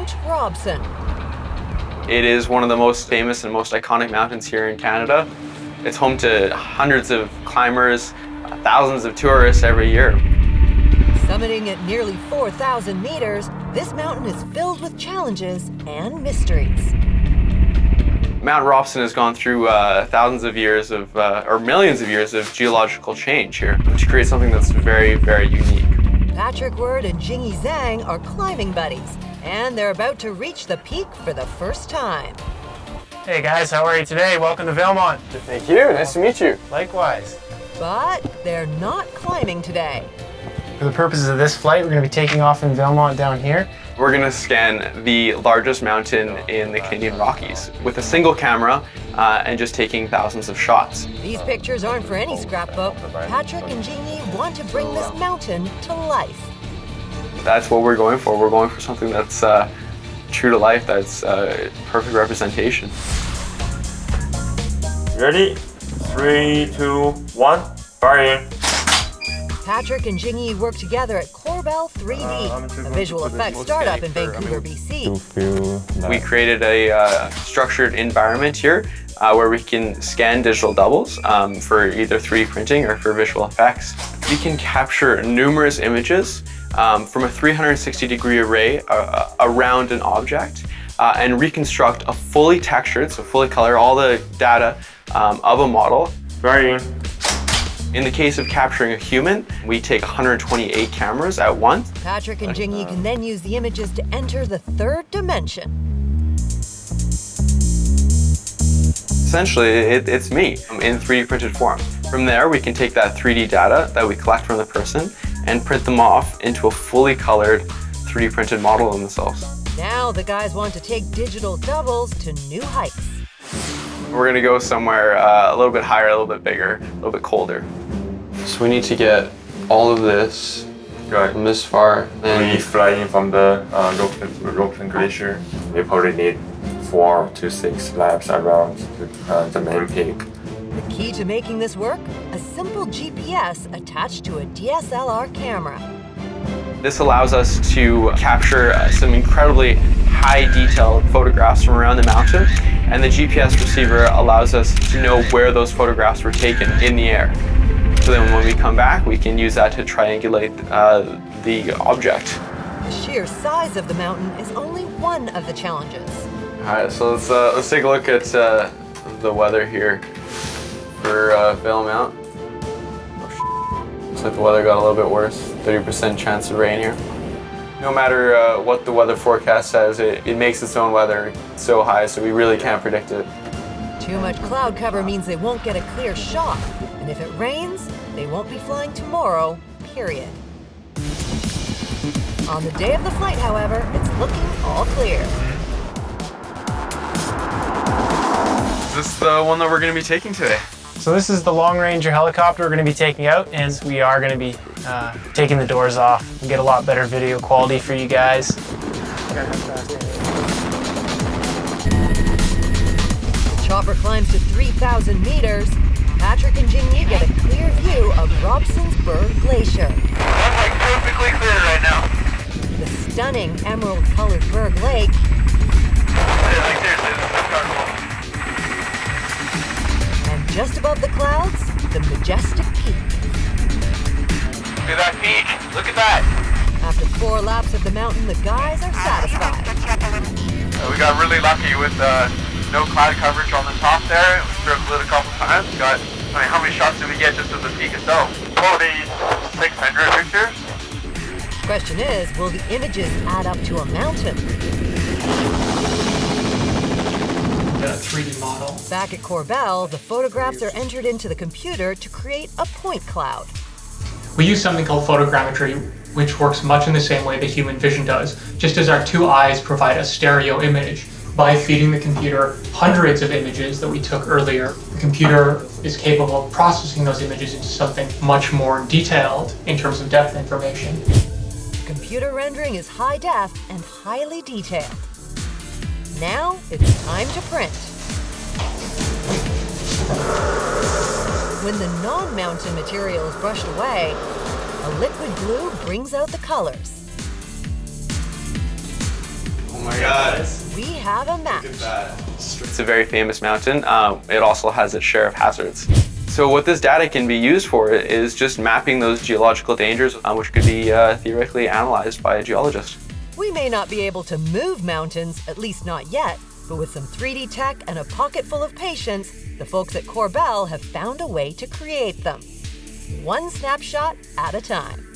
Mount Robson. It is one of the most famous and most iconic mountains here in Canada. It's home to hundreds of climbers, thousands of tourists every year. Summiting at nearly 4,000 meters, this mountain is filled with challenges and mysteries. Mount Robson has gone through thousands of years of, or millions of years of geological change here, which creates something that's very, very unique. Patrick Word and Jingyi Zhang are climbing buddies, and they're about to reach the peak for the first time. Hey guys, how are you today? Welcome to Valemount. Thank you, nice to meet you. Likewise. But they're not climbing today. For the purposes of this flight, we're going to be taking off in Valemount down here. We're going to scan the largest mountain in the Canadian Rockies with a single camera and just taking thousands of shots. These pictures aren't for any scrapbook. Patrick and Jingyi want to bring this mountain to life. That's what we're going for. We're going for something that's true to life, that's perfect representation. Ready? 3, 2, 1, firing. Patrick and Jingyi work together at Corbell 3D, a visual effects startup in Vancouver, BC. We created a structured environment here where we can scan digital doubles for either 3D printing or for visual effects. We can capture numerous images from a 360-degree array around an object and reconstruct a fully textured, so fully color, all the data of a model. Firing. In the case of capturing a human, we take 128 cameras at once. Patrick and Jingyi can then use the images to enter the third dimension. Essentially, it's me in 3D printed form. From there, we can take that 3D data that we collect from the person and print them off into a fully colored 3D printed model of themselves. Now the guys want to take digital doubles to new heights. We're gonna go somewhere a little bit higher, a little bit bigger, a little bit colder. So we need to get all of this from this far. We fly in from the Robson Glacier. We probably need 4 to 6 laps around the main peak. The key to making this work? A simple GPS attached to a DSLR camera. This allows us to capture some incredibly high detailed photographs from around the mountain, and the GPS receiver allows us to know where those photographs were taken in the air. So then when we come back, we can use that to triangulate the object. The sheer size of the mountain is only one of the challenges. All right, so let's take a look at the weather here for Valemount. Looks like the weather got a little bit worse. 30% chance of rain here. No matter what the weather forecast says, it makes its own weather so high, so we really can't predict it. Too much cloud cover means they won't get a clear shot. And if it rains, they won't be flying tomorrow, period. On the day of the flight, however, it's looking all clear. Is this the one that we're going to be taking today? So this is the Long Ranger helicopter we're going to be taking out, and we are going to be taking the doors off and get a lot better video quality for you guys. The chopper climbs to 3,000 meters. Patrick and Jingyi get a clear view of Robson's Glacier. I'm like perfectly clear right now. The stunning emerald-colored Berg Lake. Like seriously, this is incredible. And just above the clouds, the majestic peak. Look at that peak. Look at that. After 4 laps of the mountain, the guys are satisfied. We got really lucky with no cloud coverage on the top there. We circled it a couple times. How many shots did we get just of the peak itself? 600 pictures. Question is, will the images add up to a mountain? A 3D model. Back at Corbell, the photographs are entered into the computer to create a point cloud. We use something called photogrammetry, which works much in the same way that human vision does. Just as our 2 eyes provide a stereo image, by feeding the computer hundreds of images that we took earlier, the computer is capable of processing those images into something much more detailed in terms of depth information. Computer rendering is high def and highly detailed. Now it's time to print. When the non-mountain material is brushed away, a liquid glue brings out the colors. Oh my God. We have a match. It's a very famous mountain. It also has its share of hazards. So what this data can be used for is just mapping those geological dangers, which could be theoretically analyzed by a geologist. We may not be able to move mountains, at least not yet, but with some 3D tech and a pocket full of patience, the folks at Korbel have found a way to create them. One snapshot at a time.